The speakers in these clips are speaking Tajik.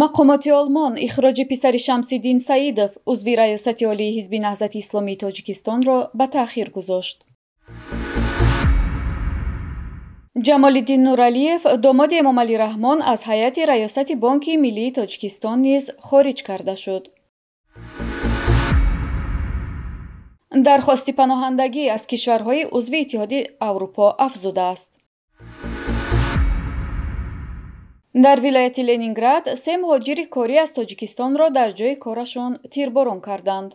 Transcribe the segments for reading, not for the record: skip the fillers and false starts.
мақомоти олмон ихроҷи писари Шамсиддин Саидов, узви раёсати олии ҳизби наҳзати исломии Тоҷикистонро ба таъхир гузошт. ҷамолиддин Нуралиев, домоди Эмомалӣ Раҳмон, аз ҳайати раёсати Бонки Миллии Тоҷикистон низ хориҷ карда шуд. дархости паноҳандагӣ аз кишварҳои узви Иттиҳоди Аврупо афзудааст. дар вилояти Ленинград 3 муҳоҷири корӣ аз Тоҷикистонро дар ҷойи корашон тирборон карданд.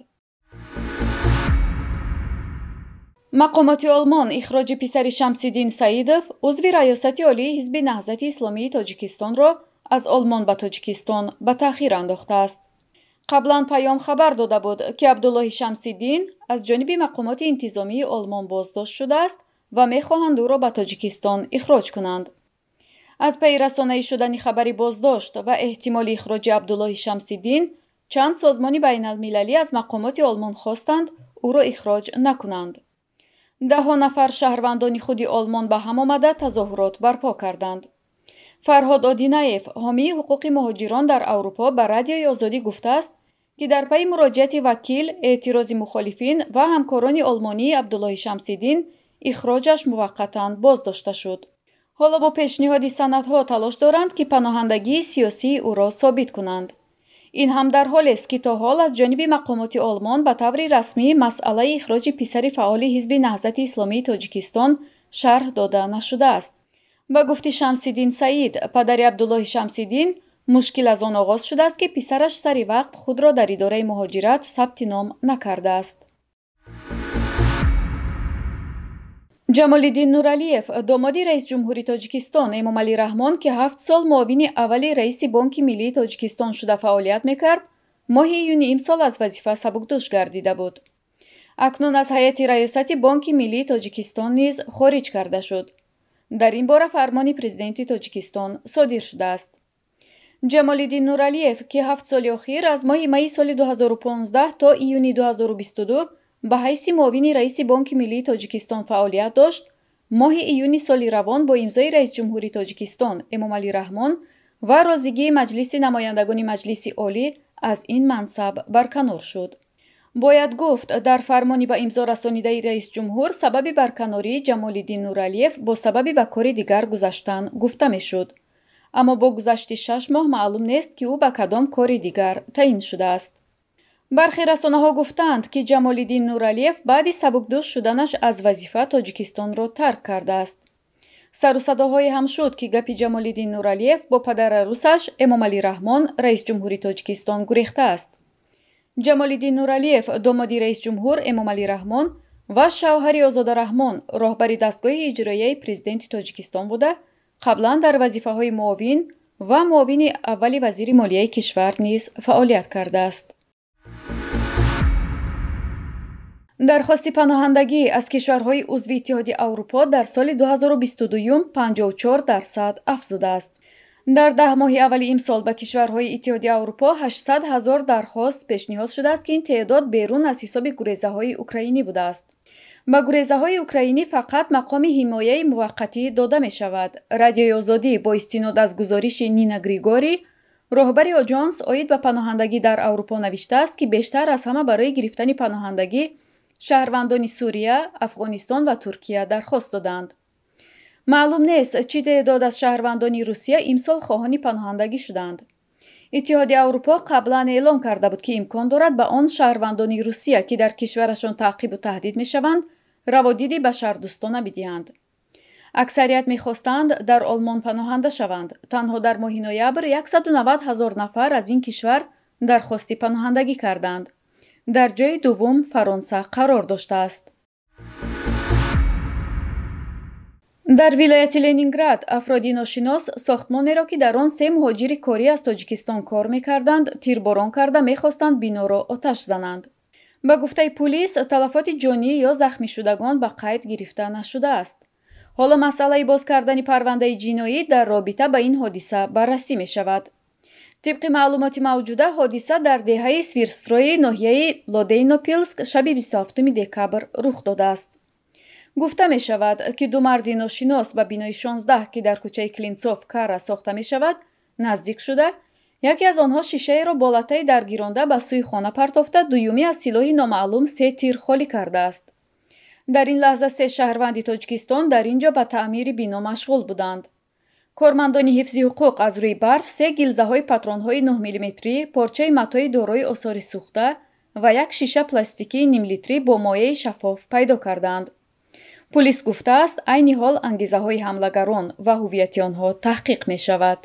мақомоти олмон ихроҷи писари Шамсиддин Саидов, узви раёсати олии ҳизби наҳзати исломии Тоҷикистонро аз Олмон ба Тоҷикистон ба таъхир андохтааст. қаблан паём хабар дода буд, ки Абдуллоҳи Шамсиддин аз ҷониби мақомоти интизомии Олмон боздошт шудааст ва мехоҳанд ӯро ба Тоҷикистон ихроҷ кунанд. аз пайи расонаӣ шудани хабари боздошт ва эҳтимоли ихроҷи Абдуллоҳи Шамсиддин, чанд созмони байналмилалӣ аз мақомоти Олмон хостанд ӯро ихроҷ накунанд. даҳҳо нафар шаҳрвандони худи Олмон ба ҳам омада тазоҳурот барпо карданд. Фарҳод Одинаев, ҳомии ҳуқуқи муҳоҷирон дар Аврупо, ба Радиои Озодӣ гуфтааст, ки дар пайи муроҷиати вакил, эътирози мухолифин ва ҳамкорони олмонии Абдуллоҳи Шамсиддин, ихроҷаш муваққатан боздошта шуд. ҳоло бо пешниҳоди санадҳо талош доранд, ки паноҳандагии сиёсии ӯро собит кунанд. ин ҳам дар ҳолест, ки то ҳол аз ҷониби мақомоти Олмон ба таври расмӣ масъалаи ихроҷи писари фаъоли ҳизби наҳзати исломии Тоҷикистон шарҳ дода нашудааст. ба гуфти Шамсиддин Саид, падари Абдуллоҳи Шамсиддин, мушкил аз он оғоз шудааст, ки писараш сари вақт худро дар идораи муҳоҷират сабти ном накардааст. ҷамолиддин Нуралиев, домоди раисҷумҳури Тоҷикистон Эмомалӣ Раҳмон, ки 7 сол муовини аввали раиси Бонки Миллии Тоҷикистон шуда фаъолият мекард, моҳи июни имсол аз вазифа сабукдӯш гардида буд. акнун аз ҳайати раёсати Бонки Миллии Тоҷикистон низ хориҷ карда шуд. дар ин бора фармони президенти Тоҷикистон содир шудааст. ҷамолиддин Нуралиев, ки 7 соли охир аз моҳи майи соли 2015 то июни 2022 ба ҳайси муовини раиси Бонки Миллии Тоҷикистон фаъолият дошт, моҳи июни соли равон бо имзои раисҷумҳури Тоҷикистон Эмомалӣ Раҳмон ва розигии Маҷлиси намояндагони Маҷлиси Олӣ аз ин мансаб барканор шуд. бояд гуфт, дар фармони ба имзо расонидаи раисҷумҳур сабаби барканории Ҷамолиддин Нуралиев бо сабаби ба кори дигар гузаштан гуфта мешуд. аммо бо гузашти 6 моҳ маълум нест, ки ӯ ба кадом кори дигар таъин шудааст. бархе расонаҳо гуфтанд, ки Ҷамолиддин Нуралиев баъди сабукдӯш шуданаш аз вазифа Тоҷикистонро тарк кардааст. сарусадоҳое ҳам шуд, ки гапи Ҷамолиддин Нуралиев бо падарарусаш Эмомалӣ Раҳмон, раисҷумҳури Тоҷикистон, гурехтааст. ҷамолиддин Нуралиев, домоди раисҷумҳур Эмомалӣ Раҳмон ва шавҳари Озода Раҳмон, роҳбари дастгоҳи иҷроияи президенти Тоҷикистон буда, қаблан дар вазифаҳои муовин ва муовини аввали вазири молияи кишвар низ фаъолият кардааст. дархости паноҳандагӣ аз кишварҳои узви Иттиҳоди Аврупо дар соли 2022 54% афзудааст. дар 10 моҳи аввали имсол ба кишварҳои Иттиҳоди Аврупо 800 000 дархост пешниҳод шудааст, ки ин теъдод берун аз ҳисоби гурезаҳои украинӣ будааст. ба гурезаҳои украинӣ фақат мақоми ҳимояи муваққатӣ дода мешавад. Радиои Озодӣ бо истинод аз гузориши Нина Григорий, роҳбари оҷонс оид ба паноҳандагӣ дар Аврупо, навиштааст, ки бештар аз ҳама барои гирифтани паноҳандагӣ шаҳрвандони Сурия, Афғонистон ва Туркия дархост доданд. маълум нест чӣ теъдод аз шаҳрвандони Русия имсол хоҳони паноҳандагӣ шуданд. иттиҳоди Аврупо қаблан эълон карда буд, ки имкон дорад ба он шаҳрвандони Русия, ки дар кишварашон таъқибу таҳдид мешаванд, раводиди башардӯстона бидиҳанд. аксарият мехостанд дар Олмон паноҳанда шаванд. танҳо дар моҳи ноябр 190 000 нафар аз ин кишвар дархости паноҳандагӣ карданд. дар ҷои дуввум Фаронса қарор доштааст. дар вилояти Ленинград афроди ношинос сохтмонеро, ки дар он 3 муҳоҷири корӣ аз Тоҷикистон кор мекарданд, тирборон карда мехостанд биноро оташ зананд. ба гуфтаи пулис, талафоти ҷонӣ ё захмишудагон ба қайд гирифта нашудааст. ҳоло масъалаи боз кардани парвандаи ҷиноӣ дар робита ба ин ҳодиса баррасӣ мешавад. тибқи маълумоти мавҷуда, ҳодиса дар деҳаи Свирстрои ноҳияи Лодейнопилск шаби 27 декабр рух додааст. гуфта мешавад, ки ду марди ношинос ба бинои 16, ки дар кӯчаи Клинцов Кара сохта мешавад, наздик шуда, яке аз онҳо шишаеро бо латаи даргиронда ба сӯи хона партофта, дуюми аз силоҳи номаълум 3 тир холӣ кардааст. дар ин лаҳза 3 шаҳрванди Тоҷикистон дар ин ҷо ба таъмири бино машғул буданд. кормандони ҳифзи ҳуқуқ аз рӯи барф 3 гилзаҳои патронҳои 9 мм, порчаи матои дорои осори сӯхта ва як шиша пластикии нимлитрӣ бо моеъи шаффоф пайдо карданд. пулис гуфтааст, айни ҳол ангезаҳои ҳамлагарон ва ҳуввияти онҳо таҳқиқ мешавад.